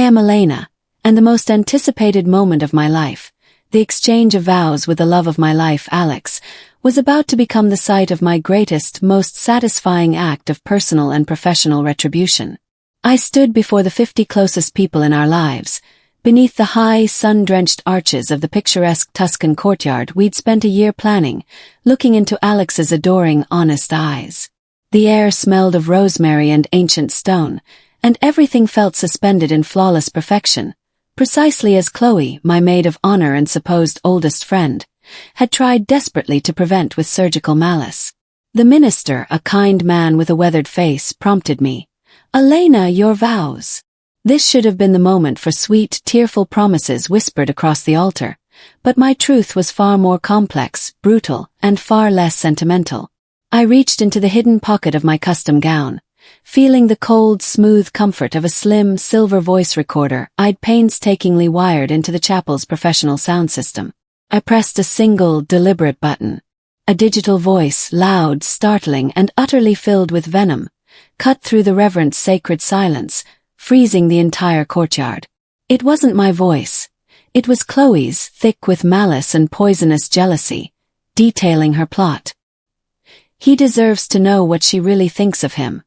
am Elena, and the most anticipated moment of my life, the exchange of vows with the love of my life, Alex, was about to become the site of my greatest, most satisfying act of personal and professional retribution. I stood before the 50 closest people in our lives, beneath the high, sun-drenched arches of the picturesque Tuscan courtyard we'd spent a year planning, looking into Alex's adoring, honest eyes. The air smelled of rosemary and ancient stone, and everything felt suspended in flawless perfection, precisely as Chloe, my maid of honor and supposed oldest friend, had tried desperately to prevent with surgical malice. The minister, a kind man with a weathered face, prompted me. "Elena, your vows." This should have been the moment for sweet, tearful promises whispered across the altar, but my truth was far more complex, brutal, and far less sentimental. I reached into the hidden pocket of my custom gown, feeling the cold, smooth comfort of a slim, silver voice recorder I'd painstakingly wired into the chapel's professional sound system. I pressed a single, deliberate button. A digital voice, loud, startling, and utterly filled with venom, cut through the reverent sacred silence, freezing the entire courtyard. It wasn't my voice. It was Chloe's, thick with malice and poisonous jealousy, detailing her plot. "He deserves to know what she really thinks of him.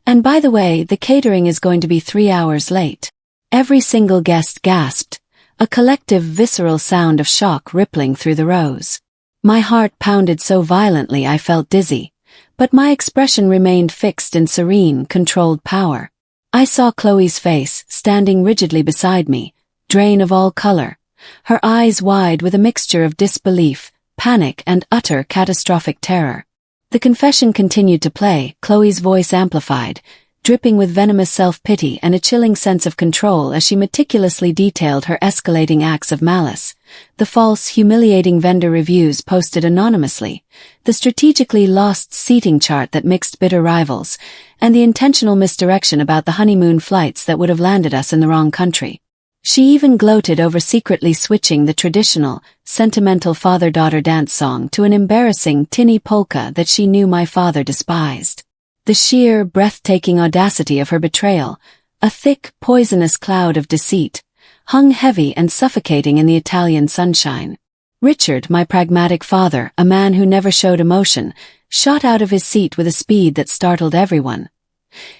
And by the way, the catering is going to be 3 hours late." Every single guest gasped, a collective visceral sound of shock rippling through the rows. My heart pounded so violently I felt dizzy, but my expression remained fixed in serene, controlled power. I saw Chloe's face, standing rigidly beside me, drain of all color, her eyes wide with a mixture of disbelief, panic, and utter catastrophic terror. The confession continued to play, Chloe's voice amplified, dripping with venomous self-pity and a chilling sense of control as she meticulously detailed her escalating acts of malice, the false, humiliating vendor reviews posted anonymously, the strategically lost seating chart that mixed bitter rivals, and the intentional misdirection about the honeymoon flights that would have landed us in the wrong country. She even gloated over secretly switching the traditional, sentimental father-daughter dance song to an embarrassing tinny polka that she knew my father despised. The sheer, breathtaking audacity of her betrayal, a thick, poisonous cloud of deceit, hung heavy and suffocating in the Italian sunshine. Richard, my pragmatic father, a man who never showed emotion, shot out of his seat with a speed that startled everyone.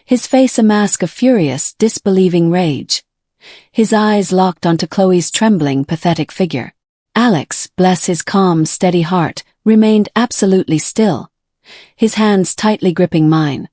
His face a mask of furious, disbelieving rage. His eyes locked onto Chloe's trembling, pathetic figure. Alex, bless his calm, steady heart, remained absolutely still, his hands tightly gripping mine,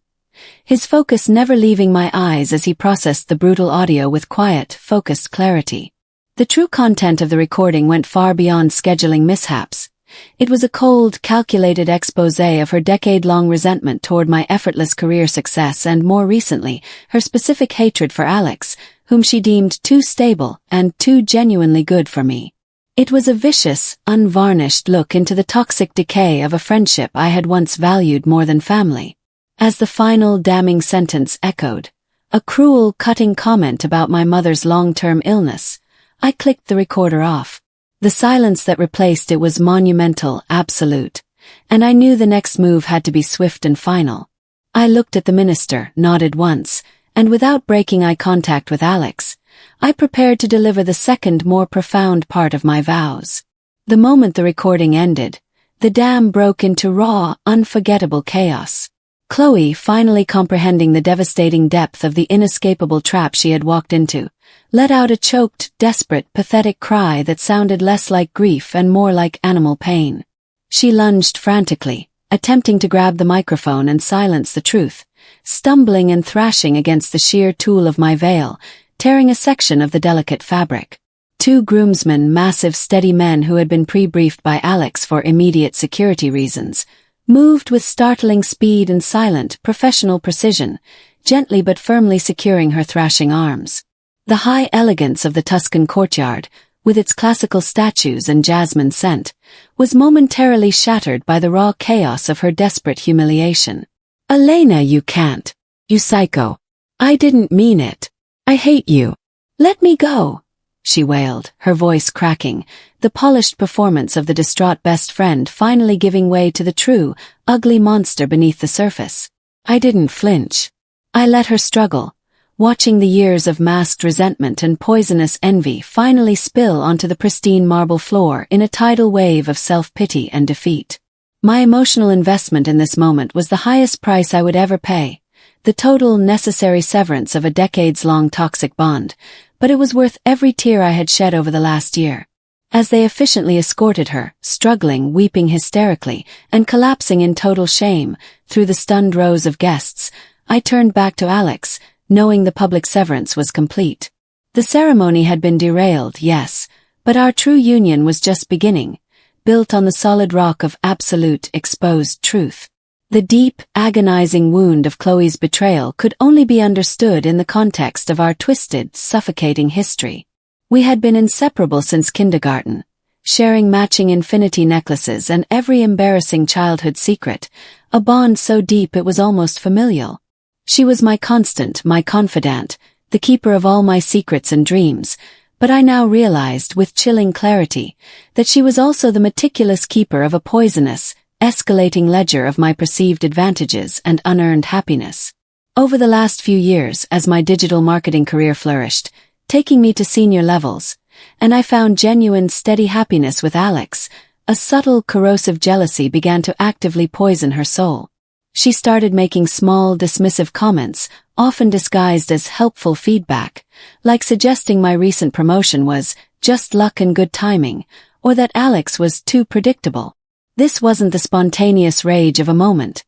his focus never leaving my eyes as he processed the brutal audio with quiet, focused clarity. The true content of the recording went far beyond scheduling mishaps. It was a cold, calculated exposé of her decade-long resentment toward my effortless career success and, more recently, her specific hatred for Alex, whom she deemed too stable and too genuinely good for me. It was a vicious, unvarnished look into the toxic decay of a friendship I had once valued more than family. As the final damning sentence echoed, a cruel, cutting comment about my mother's long-term illness, I clicked the recorder off. The silence that replaced it was monumental, absolute, and I knew the next move had to be swift and final. I looked at the minister, nodded once, and without breaking eye contact with Alex, I prepared to deliver the second, more profound part of my vows. The moment the recording ended, the dam broke into raw, unforgettable chaos. Chloe, finally comprehending the devastating depth of the inescapable trap she had walked into, let out a choked, desperate, pathetic cry that sounded less like grief and more like animal pain. She lunged frantically, attempting to grab the microphone and silence the truth, stumbling and thrashing against the sheer tulle of my veil, tearing a section of the delicate fabric. 2 groomsmen, massive, steady men who had been pre-briefed by Alex for immediate security reasons, moved with startling speed and silent, professional precision, gently but firmly securing her thrashing arms. The high elegance of the Tuscan courtyard, with its classical statues and jasmine scent, was momentarily shattered by the raw chaos of her desperate humiliation. "Elena, you can't. You psycho. I didn't mean it. I hate you. Let me go," she wailed, her voice cracking, the polished performance of the distraught best friend finally giving way to the true, ugly monster beneath the surface. I didn't flinch. I let her struggle, watching the years of masked resentment and poisonous envy finally spill onto the pristine marble floor in a tidal wave of self-pity and defeat. My emotional investment in this moment was the highest price I would ever pay, the total necessary severance of a decades-long toxic bond, but it was worth every tear I had shed over the last year. As they efficiently escorted her, struggling, weeping hysterically, and collapsing in total shame, through the stunned rows of guests, I turned back to Alex, knowing the public severance was complete. The ceremony had been derailed, yes, but our true union was just beginning, built on the solid rock of absolute, exposed truth. The deep, agonizing wound of Chloe's betrayal could only be understood in the context of our twisted, suffocating history. We had been inseparable since kindergarten, sharing matching infinity necklaces and every embarrassing childhood secret, a bond so deep it was almost familial. She was my constant, my confidant, the keeper of all my secrets and dreams, but I now realized with chilling clarity that she was also the meticulous keeper of a poisonous, escalating ledger of my perceived advantages and unearned happiness. Over the last few years, as my digital marketing career flourished, taking me to senior levels, and I found genuine steady happiness with Alex, a subtle corrosive jealousy began to actively poison her soul. She started making small dismissive comments, often disguised as helpful feedback, like suggesting my recent promotion was just luck and good timing, or that Alex was too predictable. This wasn't the spontaneous rage of a moment.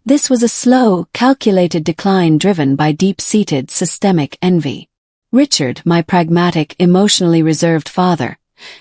This was a slow, calculated decline driven by deep-seated systemic envy. Richard, my pragmatic, emotionally reserved father,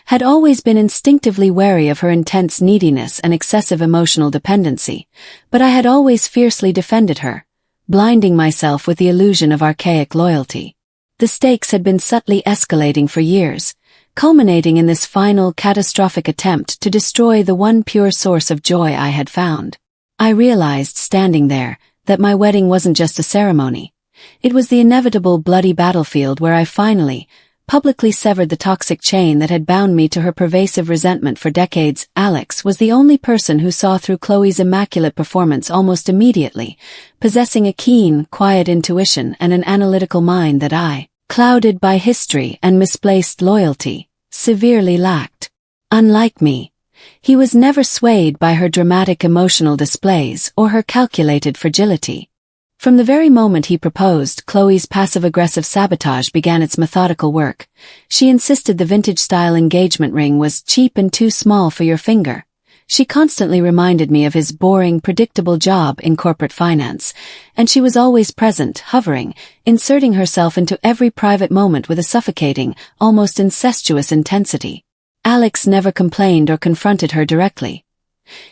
had always been instinctively wary of her intense neediness and excessive emotional dependency, but I had always fiercely defended her, blinding myself with the illusion of archaic loyalty. The stakes had been subtly escalating for years, culminating in this final catastrophic attempt to destroy the one pure source of joy I had found. I realized, standing there, that my wedding wasn't just a ceremony. It was the inevitable bloody battlefield where I finally, publicly severed the toxic chain that had bound me to her pervasive resentment for decades. Alex was the only person who saw through Chloe's immaculate performance almost immediately, possessing a keen, quiet intuition and an analytical mind that I, clouded by history and misplaced loyalty, severely lacked. Unlike me, he was never swayed by her dramatic emotional displays or her calculated fragility. From the very moment he proposed, Chloe's passive-aggressive sabotage began its methodical work. She insisted the vintage-style engagement ring was cheap and too small for your finger. She constantly reminded me of his boring, predictable job in corporate finance, and she was always present, hovering, inserting herself into every private moment with a suffocating, almost incestuous intensity. Alex never complained or confronted her directly.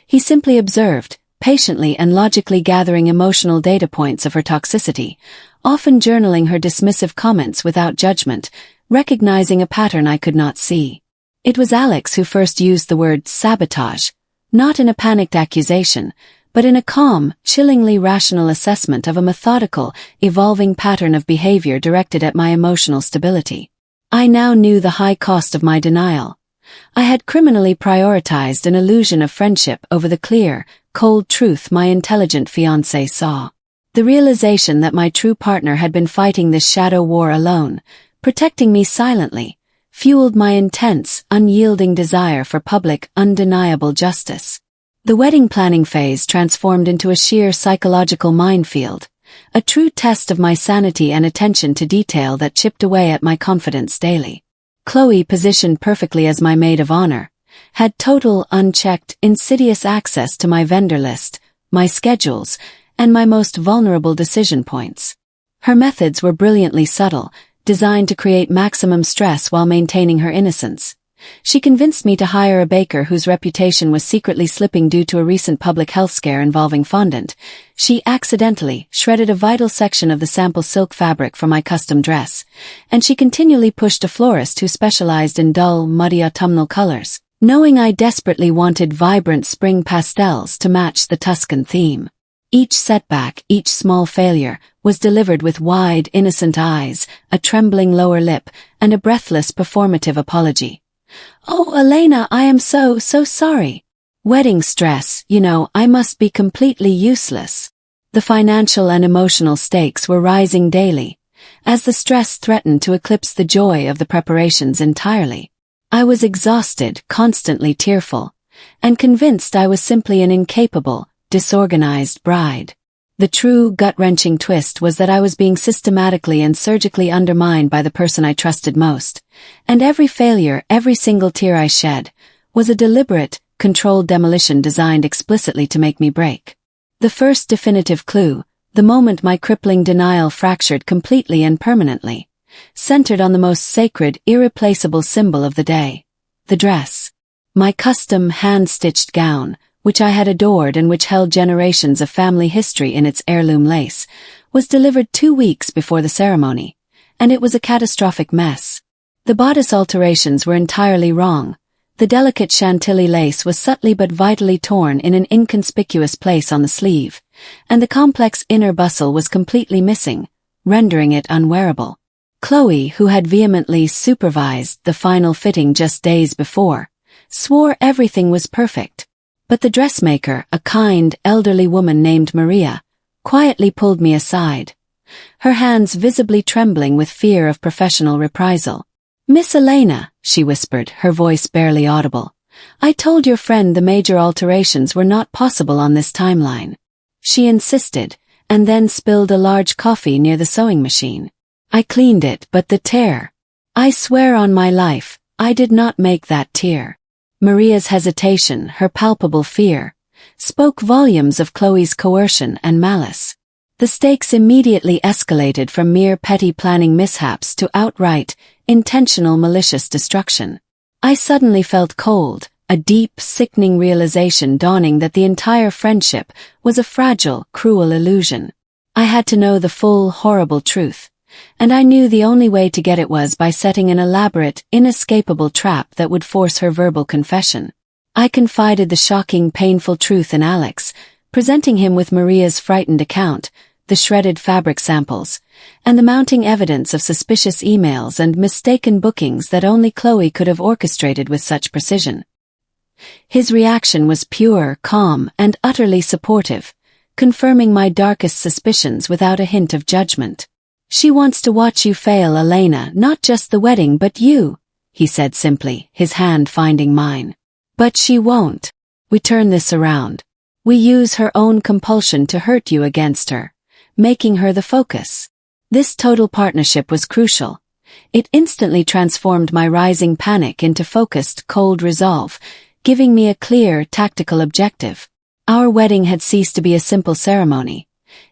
He simply observed, patiently and logically gathering emotional data points of her toxicity, often journaling her dismissive comments without judgment, recognizing a pattern I could not see. It was Alex who first used the word sabotage, not in a panicked accusation, but in a calm, chillingly rational assessment of a methodical, evolving pattern of behavior directed at my emotional stability. I now knew the high cost of my denial. I had criminally prioritized an illusion of friendship over the clear, cold truth my intelligent fiancé saw. The realization that my true partner had been fighting this shadow war alone, protecting me silently, fueled my intense, unyielding desire for public, undeniable justice. The wedding planning phase transformed into a sheer psychological minefield, a true test of my sanity and attention to detail that chipped away at my confidence daily. Chloe, positioned perfectly as my maid of honor, had total, unchecked, insidious access to my vendor list, my schedules, and my most vulnerable decision points. Her methods were brilliantly subtle, designed to create maximum stress while maintaining her innocence. She convinced me to hire a baker whose reputation was secretly slipping due to a recent public health scare involving fondant. She accidentally shredded a vital section of the sample silk fabric for my custom dress, and she continually pushed a florist who specialized in dull, muddy autumnal colors, knowing I desperately wanted vibrant spring pastels to match the Tuscan theme. Each setback, each small failure, was delivered with wide, innocent eyes, a trembling lower lip, and a breathless, performative apology. "Oh, Elena, I am so sorry. Wedding stress, I must be completely useless." The financial and emotional stakes were rising daily, as the stress threatened to eclipse the joy of the preparations entirely. I was exhausted, constantly tearful, and convinced I was simply an incapable, disorganized bride. The true gut-wrenching twist was that I was being systematically and surgically undermined by the person I trusted most, and every failure, every single tear I shed, was a deliberate, controlled demolition designed explicitly to make me break. The first definitive clue, the moment my crippling denial fractured completely and permanently, centered on the most sacred, irreplaceable symbol of the day, the dress. My custom hand-stitched gown, which I had adored and which held generations of family history in its heirloom lace, was delivered 2 weeks before the ceremony, and it was a catastrophic mess. The bodice alterations were entirely wrong. The delicate chantilly lace was subtly but vitally torn in an inconspicuous place on the sleeve, and the complex inner bustle was completely missing, rendering it unwearable. Chloe, who had vehemently supervised the final fitting just days before, swore everything was perfect. But the dressmaker, a kind, elderly woman named Maria, quietly pulled me aside, her hands visibly trembling with fear of professional reprisal. "Miss Elena," she whispered, her voice barely audible, "I told your friend the major alterations were not possible on this timeline." She insisted, and then spilled a large coffee near the sewing machine. I cleaned it, but the tear. I swear on my life, I did not make that tear. Maria's hesitation, her palpable fear, spoke volumes of Chloe's coercion and malice. The stakes immediately escalated from mere petty planning mishaps to outright, intentional malicious destruction. I suddenly felt cold, a deep, sickening realization dawning that the entire friendship was a fragile, cruel illusion. I had to know the full, horrible truth, and I knew the only way to get it was by setting an elaborate, inescapable trap that would force her verbal confession. I confided the shocking, painful truth in Alex, presenting him with Maria's frightened account, the shredded fabric samples, and the mounting evidence of suspicious emails and mistaken bookings that only Chloe could have orchestrated with such precision. His reaction was pure, calm, and utterly supportive, confirming my darkest suspicions without a hint of judgment. "She wants to watch you fail, Elena, not just the wedding but you," he said simply, his hand finding mine. "But she won't. We turn this around. We use her own compulsion to hurt you against her, making her the focus." This total partnership was crucial. It instantly transformed my rising panic into focused, cold resolve, giving me a clear, tactical objective. Our wedding had ceased to be a simple ceremony.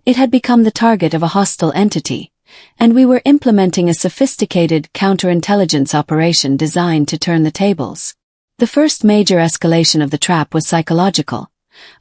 It had become the target of a hostile entity, and we were implementing a sophisticated counterintelligence operation designed to turn the tables. The first major escalation of the trap was psychological.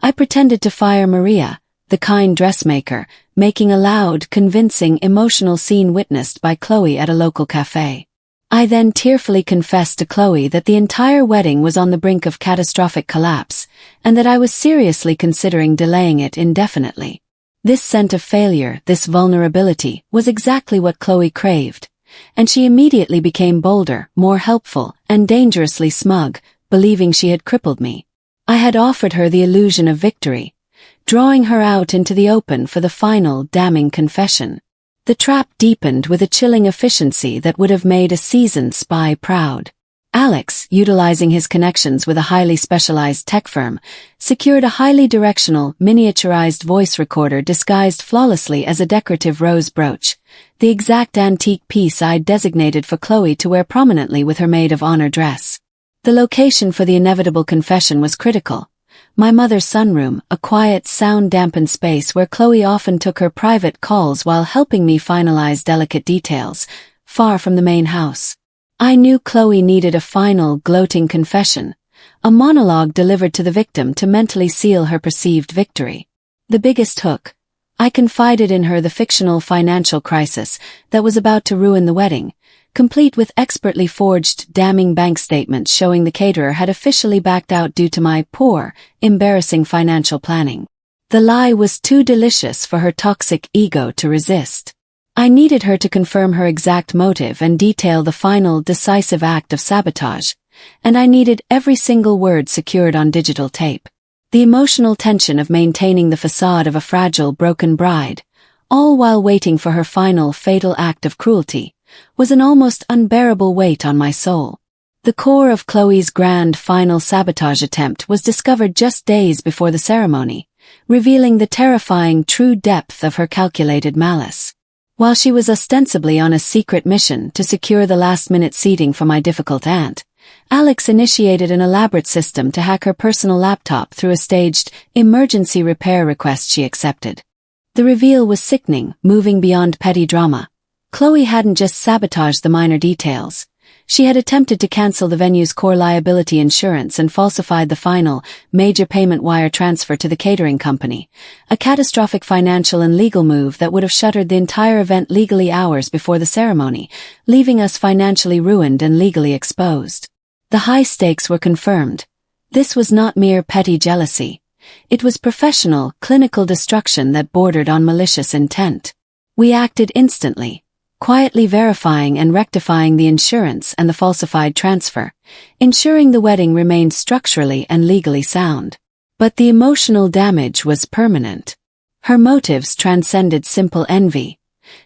I pretended to fire Maria, the kind dressmaker, making a loud, convincing, emotional scene witnessed by Chloe at a local cafe. I then tearfully confessed to Chloe that the entire wedding was on the brink of catastrophic collapse, and that I was seriously considering delaying it indefinitely. This scent of failure, this vulnerability, was exactly what Chloe craved, and she immediately became bolder, more helpful, and dangerously smug, believing she had crippled me. I had offered her the illusion of victory, drawing her out into the open for the final, damning confession. The trap deepened with a chilling efficiency that would have made a seasoned spy proud. Alex, utilizing his connections with a highly specialized tech firm, secured a highly directional, miniaturized voice recorder disguised flawlessly as a decorative rose brooch, the exact antique piece I'd designated for Chloe to wear prominently with her maid of honor dress. The location for the inevitable confession was critical. My mother's sunroom, a quiet, sound-dampened space where Chloe often took her private calls while helping me finalize delicate details, far from the main house. I knew Chloe needed a final, gloating confession, a monologue delivered to the victim to mentally seal her perceived victory. The biggest hook. I confided in her the fictional financial crisis that was about to ruin the wedding, complete with expertly forged, damning bank statements showing the caterer had officially backed out due to my poor, embarrassing financial planning. The lie was too delicious for her toxic ego to resist. I needed her to confirm her exact motive and detail the final, decisive act of sabotage, and I needed every single word secured on digital tape. The emotional tension of maintaining the facade of a fragile, broken bride, all while waiting for her final fatal act of cruelty, was an almost unbearable weight on my soul. The core of Chloe's grand final sabotage attempt was discovered just days before the ceremony, revealing the terrifying true depth of her calculated malice. While she was ostensibly on a secret mission to secure the last-minute seating for my difficult aunt, Alex initiated an elaborate system to hack her personal laptop through a staged emergency repair request she accepted. The reveal was sickening, moving beyond petty drama. Chloe hadn't just sabotaged the minor details. She had attempted to cancel the venue's core liability insurance and falsified the final, major payment wire transfer to the catering company, a catastrophic financial and legal move that would have shuttered the entire event legally hours before the ceremony, leaving us financially ruined and legally exposed. The high stakes were confirmed. This was not mere petty jealousy. It was professional, clinical destruction that bordered on malicious intent. We acted instantly, quietly verifying and rectifying the insurance and the falsified transfer, ensuring the wedding remained structurally and legally sound. But the emotional damage was permanent. Her motives transcended simple envy.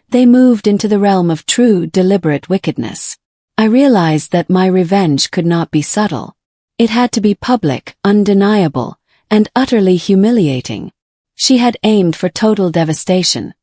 They moved into the realm of true, deliberate wickedness. I realized that my revenge could not be subtle. It had to be public, undeniable, and utterly humiliating. She had aimed for total devastation.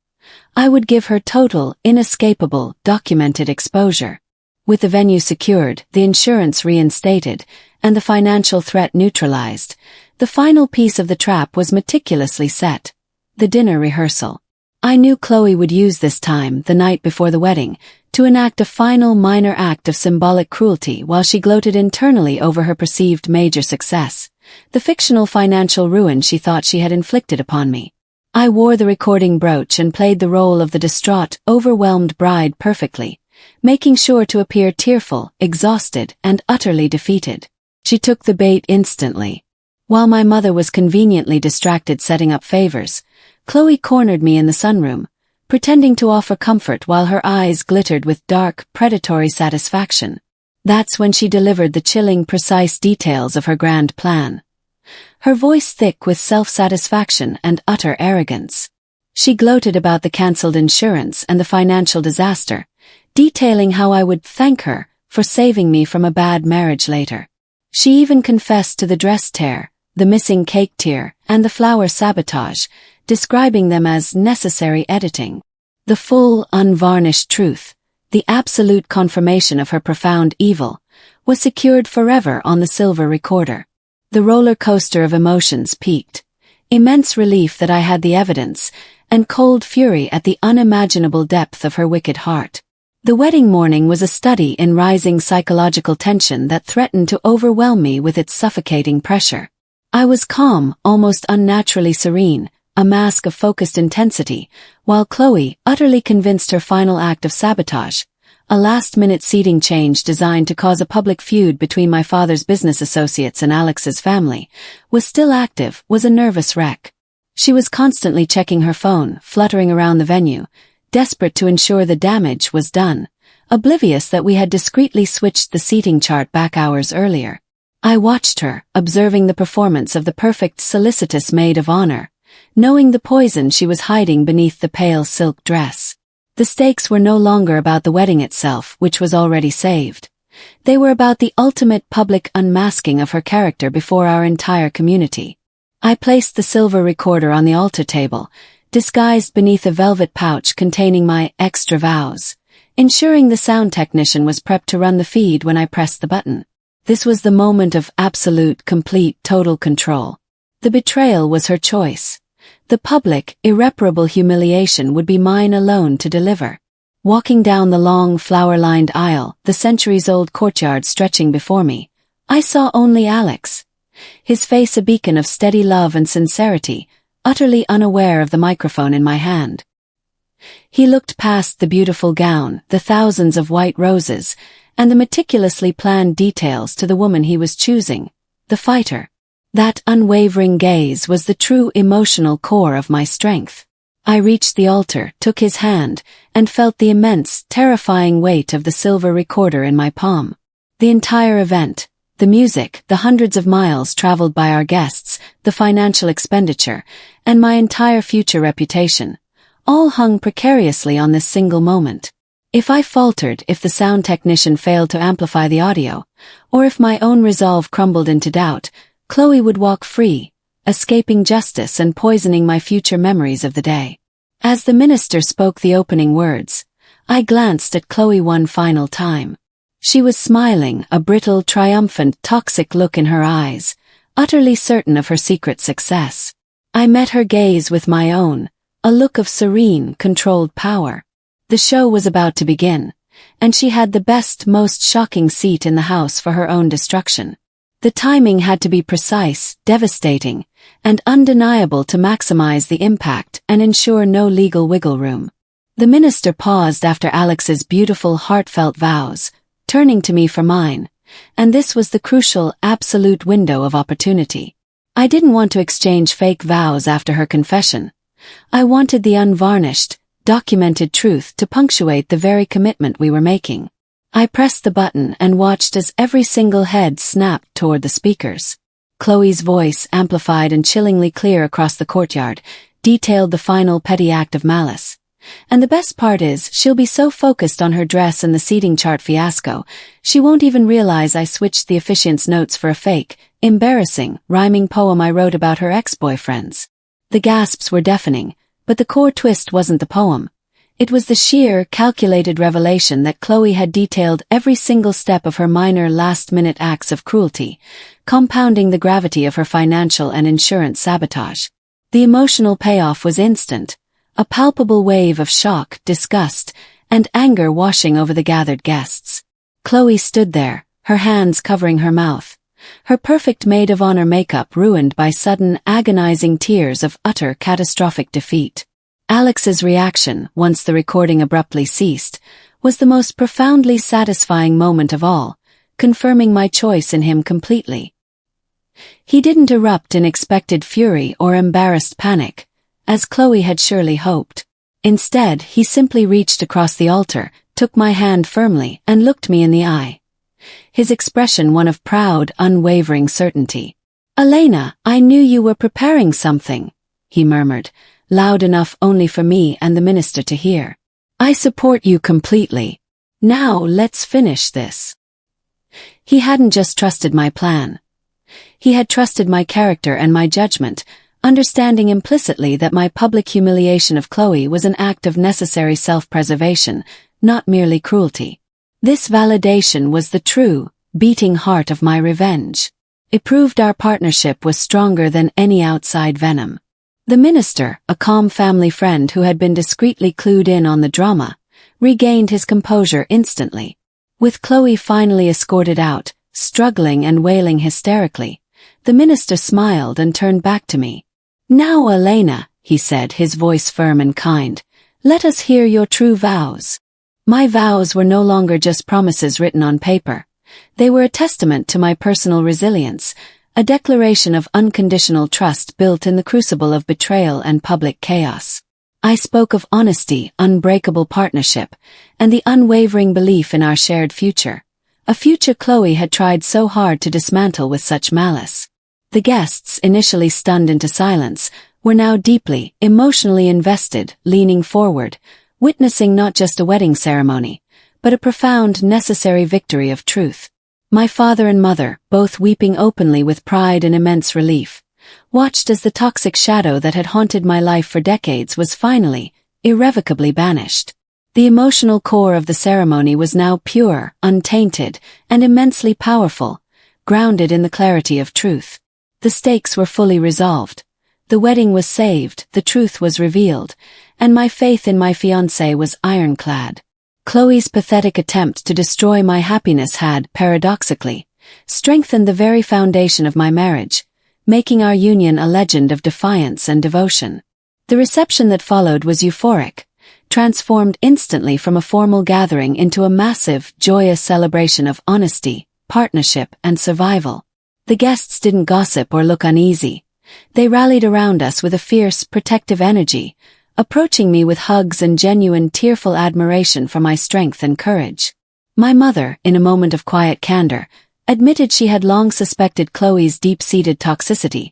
I would give her total, inescapable, documented exposure. With the venue secured, the insurance reinstated, and the financial threat neutralized, the final piece of the trap was meticulously set: the dinner rehearsal. I knew Chloe would use this time, the night before the wedding, to enact a final minor act of symbolic cruelty while she gloated internally over her perceived major success, the fictional financial ruin she thought she had inflicted upon me. I wore the recording brooch and played the role of the distraught, overwhelmed bride perfectly, making sure to appear tearful, exhausted, and utterly defeated. She took the bait instantly. While my mother was conveniently distracted setting up favors, Chloe cornered me in the sunroom, pretending to offer comfort while her eyes glittered with dark, predatory satisfaction. That's when she delivered the chilling, precise details of her grand plan. Her voice thick with self-satisfaction and utter arrogance. She gloated about the cancelled insurance and the financial disaster, detailing how I would thank her for saving me from a bad marriage later. She even confessed to the dress tear, the missing cake tier, and the flower sabotage, describing them as necessary editing. The full, unvarnished truth, the absolute confirmation of her profound evil, was secured forever on the silver recorder. The roller coaster of emotions peaked. Immense relief that I had the evidence, and cold fury at the unimaginable depth of her wicked heart. The wedding morning was a study in rising psychological tension that threatened to overwhelm me with its suffocating pressure. I was calm, almost unnaturally serene, a mask of focused intensity, while Chloe, utterly convinced her final act of sabotage, a last-minute seating change designed to cause a public feud between my father's business associates and Alex's family, was still active, was a nervous wreck. She was constantly checking her phone, fluttering around the venue, desperate to ensure the damage was done, oblivious that we had discreetly switched the seating chart back hours earlier. I watched her, observing the performance of the perfect solicitous maid of honor, knowing the poison she was hiding beneath the pale silk dress. The stakes were no longer about the wedding itself, which was already saved. They were about the ultimate public unmasking of her character before our entire community. I placed the silver recorder on the altar table, disguised beneath a velvet pouch containing my extra vows, ensuring the sound technician was prepped to run the feed when I pressed the button. This was the moment of absolute, complete, total control. The betrayal was her choice. The public, irreparable humiliation would be mine alone to deliver. Walking down the long, flower-lined aisle, the centuries-old courtyard stretching before me, I saw only Alex. His face a beacon of steady love and sincerity, utterly unaware of the microphone in my hand. He looked past the beautiful gown, the thousands of white roses, and the meticulously planned details to the woman he was choosing, the fighter. That unwavering gaze was the true emotional core of my strength. I reached the altar, took his hand, and felt the immense, terrifying weight of the silver recorder in my palm. The entire event, the music, the hundreds of miles traveled by our guests, the financial expenditure, and my entire future reputation, all hung precariously on this single moment. If I faltered, if the sound technician failed to amplify the audio, or if my own resolve crumbled into doubt, Chloe would walk free, escaping justice and poisoning my future memories of the day. As the minister spoke the opening words, I glanced at Chloe one final time. She was smiling, a brittle, triumphant, toxic look in her eyes, utterly certain of her secret success. I met her gaze with my own, a look of serene, controlled power. The show was about to begin, and she had the best, most shocking seat in the house for her own destruction. The timing had to be precise, devastating, and undeniable to maximize the impact and ensure no legal wiggle room. The minister paused after Alex's beautiful, heartfelt vows, turning to me for mine, and this was the crucial, absolute window of opportunity. I didn't want to exchange fake vows after her confession. I wanted the unvarnished, documented truth to punctuate the very commitment we were making. I pressed the button and watched as every single head snapped toward the speakers. Chloe's voice, amplified and chillingly clear across the courtyard, detailed the final petty act of malice. And the best part is, she'll be so focused on her dress and the seating chart fiasco, she won't even realize I switched the officiant's notes for a fake, embarrassing, rhyming poem I wrote about her ex-boyfriends. The gasps were deafening, but the core twist wasn't the poem. It was the sheer, calculated revelation that Chloe had detailed every single step of her minor last-minute acts of cruelty, compounding the gravity of her financial and insurance sabotage. The emotional payoff was instant, a palpable wave of shock, disgust, and anger washing over the gathered guests. Chloe stood there, her hands covering her mouth, her perfect maid of honor makeup ruined by sudden, agonizing tears of utter, catastrophic defeat. Alex's reaction, once the recording abruptly ceased, was the most profoundly satisfying moment of all, confirming my choice in him completely. He didn't erupt in expected fury or embarrassed panic, as Chloe had surely hoped. Instead, he simply reached across the altar, took my hand firmly, and looked me in the eye. His expression one of proud, unwavering certainty. "Elena, I knew you were preparing something," he murmured, loud enough only for me and the minister to hear. "I support you completely. Now let's finish this." He hadn't just trusted my plan. He had trusted my character and my judgment, understanding implicitly that my public humiliation of Chloe was an act of necessary self-preservation, not merely cruelty. This validation was the true, beating heart of my revenge. It proved our partnership was stronger than any outside venom. The minister, a calm family friend who had been discreetly clued in on the drama, regained his composure instantly. With Chloe finally escorted out, struggling and wailing hysterically, the minister smiled and turned back to me. "Now, Elena," he said, his voice firm and kind, "let us hear your true vows." My vows were no longer just promises written on paper. They were a testament to my personal resilience, a declaration of unconditional trust built in the crucible of betrayal and public chaos. I spoke of honesty, unbreakable partnership, and the unwavering belief in our shared future, a future Chloe had tried so hard to dismantle with such malice. The guests, initially stunned into silence, were now deeply, emotionally invested, leaning forward, witnessing not just a wedding ceremony, but a profound, necessary victory of truth. My father and mother, both weeping openly with pride and immense relief, watched as the toxic shadow that had haunted my life for decades was finally, irrevocably banished. The emotional core of the ceremony was now pure, untainted, and immensely powerful, grounded in the clarity of truth. The stakes were fully resolved. The wedding was saved, the truth was revealed, and my faith in my fiancé was ironclad. Chloe's pathetic attempt to destroy my happiness had, paradoxically, strengthened the very foundation of my marriage, making our union a legend of defiance and devotion. The reception that followed was euphoric, transformed instantly from a formal gathering into a massive, joyous celebration of honesty, partnership, and survival. The guests didn't gossip or look uneasy. They rallied around us with a fierce, protective energy, approaching me with hugs and genuine tearful admiration for my strength and courage. My mother, in a moment of quiet candor, admitted she had long suspected Chloe's deep-seated toxicity,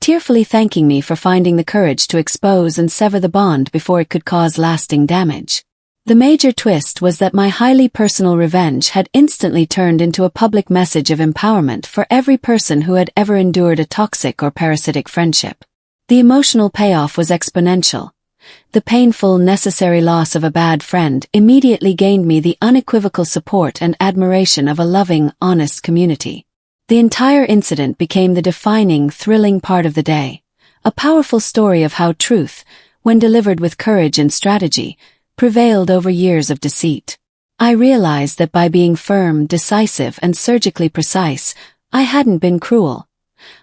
tearfully thanking me for finding the courage to expose and sever the bond before it could cause lasting damage. The major twist was that my highly personal revenge had instantly turned into a public message of empowerment for every person who had ever endured a toxic or parasitic friendship. The emotional payoff was exponential. The painful, necessary loss of a bad friend immediately gained me the unequivocal support and admiration of a loving, honest community. The entire incident became the defining, thrilling part of the day, a powerful story of how truth, when delivered with courage and strategy, prevailed over years of deceit. I realized that by being firm, decisive, and surgically precise, I hadn't been cruel.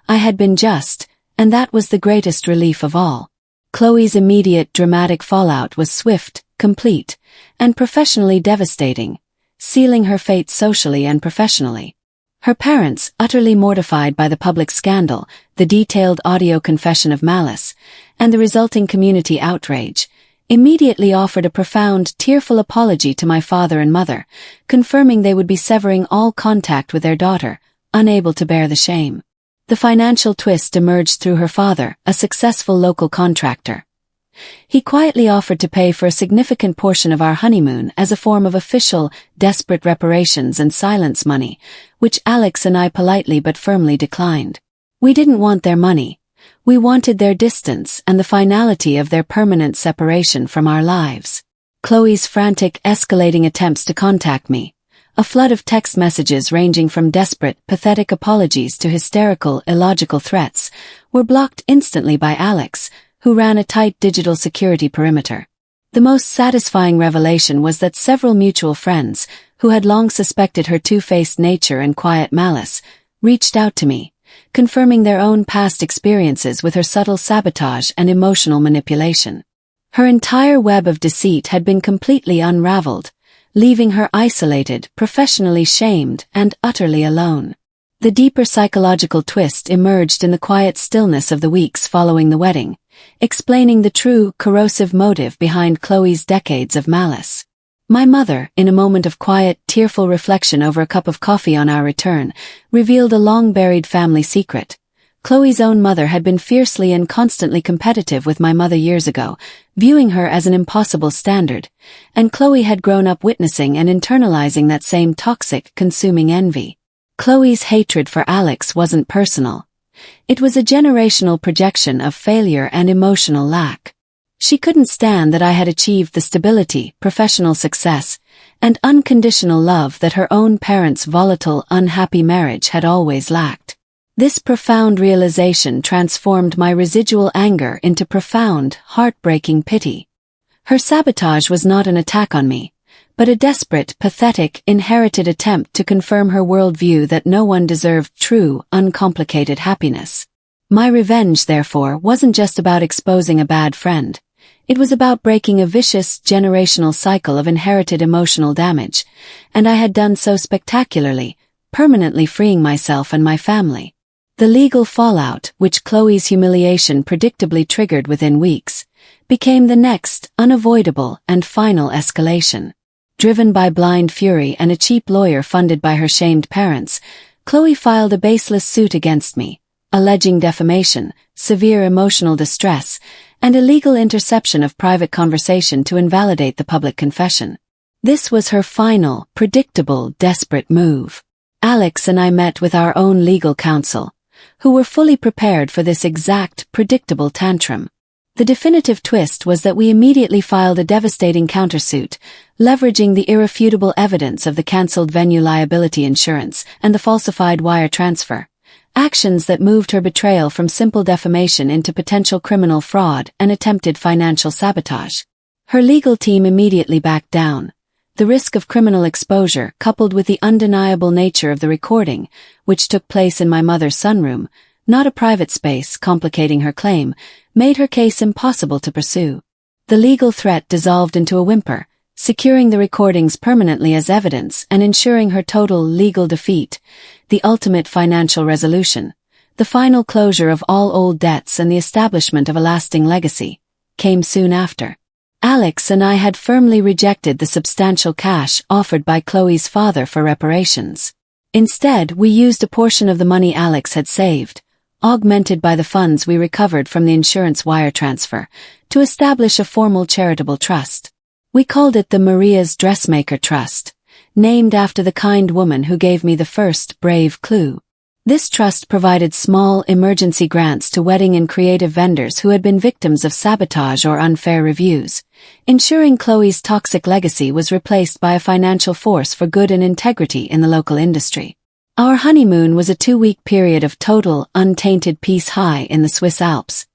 I had been just, and that was the greatest relief of all. Chloe's immediate dramatic fallout was swift, complete, and professionally devastating, sealing her fate socially and professionally. Her parents, utterly mortified by the public scandal, the detailed audio confession of malice, and the resulting community outrage, immediately offered a profound, tearful apology to my father and mother, confirming they would be severing all contact with their daughter, unable to bear the shame. The financial twist emerged through her father, a successful local contractor. He quietly offered to pay for a significant portion of our honeymoon as a form of official, desperate reparations and silence money, which Alex and I politely but firmly declined. We didn't want their money. We wanted their distance and the finality of their permanent separation from our lives. Chloe's frantic, escalating attempts to contact me, a flood of text messages ranging from desperate, pathetic apologies to hysterical, illogical threats, were blocked instantly by Alex, who ran a tight digital security perimeter. The most satisfying revelation was that several mutual friends, who had long suspected her two-faced nature and quiet malice, reached out to me, confirming their own past experiences with her subtle sabotage and emotional manipulation. Her entire web of deceit had been completely unraveled, leaving her isolated, professionally shamed, and utterly alone. The deeper psychological twist emerged in the quiet stillness of the weeks following the wedding, explaining the true, corrosive motive behind Chloe's decades of malice. My mother, in a moment of quiet, tearful reflection over a cup of coffee on our return, revealed a long-buried family secret. Chloe's own mother had been fiercely and constantly competitive with my mother years ago, viewing her as an impossible standard, and Chloe had grown up witnessing and internalizing that same toxic, consuming envy. Chloe's hatred for Alex wasn't personal. It was a generational projection of failure and emotional lack. She couldn't stand that I had achieved the stability, professional success, and unconditional love that her own parents' volatile, unhappy marriage had always lacked. This profound realization transformed my residual anger into profound, heartbreaking pity. Her sabotage was not an attack on me, but a desperate, pathetic, inherited attempt to confirm her worldview that no one deserved true, uncomplicated happiness. My revenge, therefore, wasn't just about exposing a bad friend. It was about breaking a vicious, generational cycle of inherited emotional damage, and I had done so spectacularly, permanently freeing myself and my family. The legal fallout, which Chloe's humiliation predictably triggered within weeks, became the next, unavoidable, and final escalation. Driven by blind fury and a cheap lawyer funded by her shamed parents, Chloe filed a baseless suit against me, alleging defamation, severe emotional distress, and illegal interception of private conversation to invalidate the public confession. This was her final, predictable, desperate move. Alex and I met with our own legal counsel, who were fully prepared for this exact, predictable tantrum. The definitive twist was that we immediately filed a devastating countersuit, leveraging the irrefutable evidence of the cancelled venue liability insurance and the falsified wire transfer. Actions that moved her betrayal from simple defamation into potential criminal fraud and attempted financial sabotage. Her legal team immediately backed down. The risk of criminal exposure, coupled with the undeniable nature of the recording, which took place in my mother's sunroom, not a private space, complicating her claim, made her case impossible to pursue. The legal threat dissolved into a whimper, securing the recordings permanently as evidence and ensuring her total legal defeat, the ultimate financial resolution, the final closure of all old debts and the establishment of a lasting legacy, came soon after. Alex and I had firmly rejected the substantial cash offered by Chloe's father for reparations. Instead, we used a portion of the money Alex had saved, augmented by the funds we recovered from the insurance wire transfer, to establish a formal charitable trust. We called it the Maria's Dressmaker Trust, named after the kind woman who gave me the first brave clue. This trust provided small emergency grants to wedding and creative vendors who had been victims of sabotage or unfair reviews, ensuring Chloe's toxic legacy was replaced by a financial force for good and integrity in the local industry. Our honeymoon was a 2-week period of total, untainted peace high in the Swiss Alps,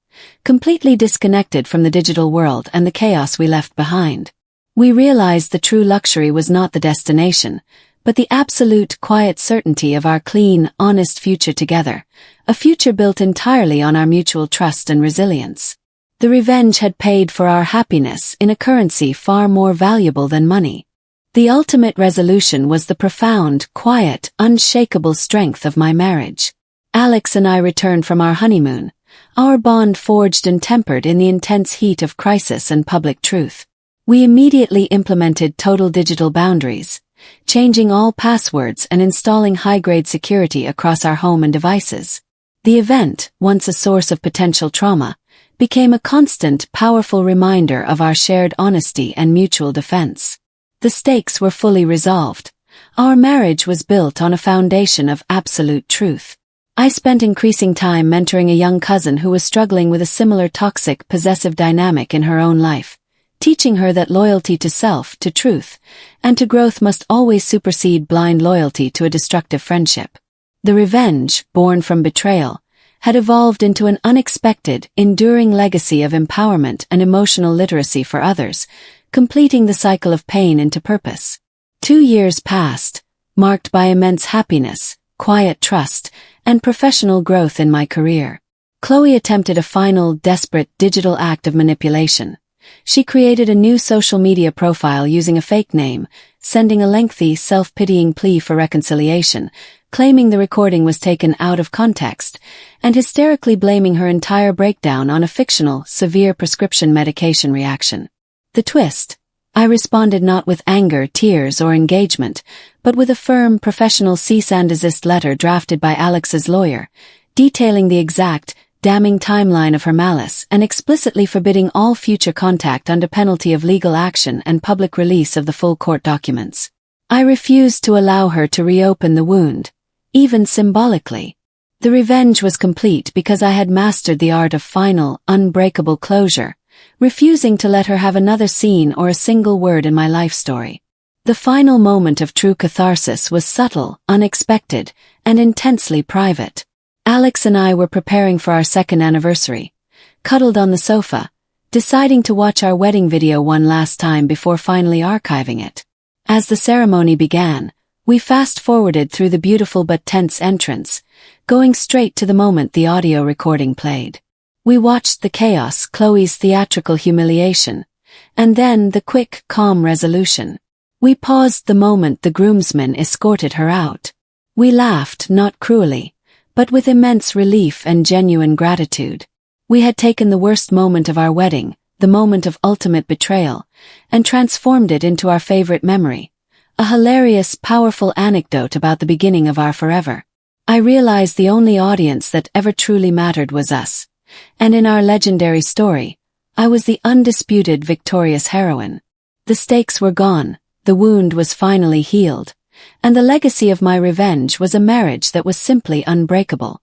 completely disconnected from the digital world and the chaos we left behind. We realized the true luxury was not the destination, but the absolute quiet certainty of our clean, honest future together, a future built entirely on our mutual trust and resilience. The revenge had paid for our happiness in a currency far more valuable than money. The ultimate resolution was the profound, quiet, unshakable strength of my marriage. Alex and I returned from our honeymoon, our bond forged and tempered in the intense heat of crisis and public truth. We immediately implemented total digital boundaries, changing all passwords and installing high-grade security across our home and devices. The event, once a source of potential trauma, became a constant, powerful reminder of our shared honesty and mutual defense. The stakes were fully resolved. Our marriage was built on a foundation of absolute truth. I spent increasing time mentoring a young cousin who was struggling with a similar toxic, possessive dynamic in her own life, teaching her that loyalty to self, to truth, and to growth must always supersede blind loyalty to a destructive friendship. The revenge, born from betrayal, had evolved into an unexpected, enduring legacy of empowerment and emotional literacy for others, completing the cycle of pain into purpose. 2 years passed, marked by immense happiness, quiet trust, and professional growth in my career. Chloe attempted a final, desperate, digital act of manipulation. She created a new social media profile using a fake name, sending a lengthy, self-pitying plea for reconciliation, claiming the recording was taken out of context, and hysterically blaming her entire breakdown on a fictional, severe prescription medication reaction. The twist: I responded not with anger, tears, or engagement, but with a firm, professional cease and desist letter drafted by Alex's lawyer, detailing the exact, damning timeline of her malice and explicitly forbidding all future contact under penalty of legal action and public release of the full court documents. I refused to allow her to reopen the wound, even symbolically. The revenge was complete because I had mastered the art of final, unbreakable closure, refusing to let her have another scene or a single word in my life story. The final moment of true catharsis was subtle, unexpected, and intensely private. Alex and I were preparing for our second anniversary, cuddled on the sofa, deciding to watch our wedding video one last time before finally archiving it. As the ceremony began, we fast-forwarded through the beautiful but tense entrance, going straight to the moment the audio recording played. We watched the chaos, Chloe's theatrical humiliation, and then the quick, calm resolution. We paused the moment the groomsmen escorted her out. We laughed, not cruelly, but with immense relief and genuine gratitude. We had taken the worst moment of our wedding, the moment of ultimate betrayal, and transformed it into our favorite memory, a hilarious, powerful anecdote about the beginning of our forever. I realized the only audience that ever truly mattered was us, and in our legendary story, I was the undisputed victorious heroine. The stakes were gone, the wound was finally healed, and the legacy of my revenge was a marriage that was simply unbreakable.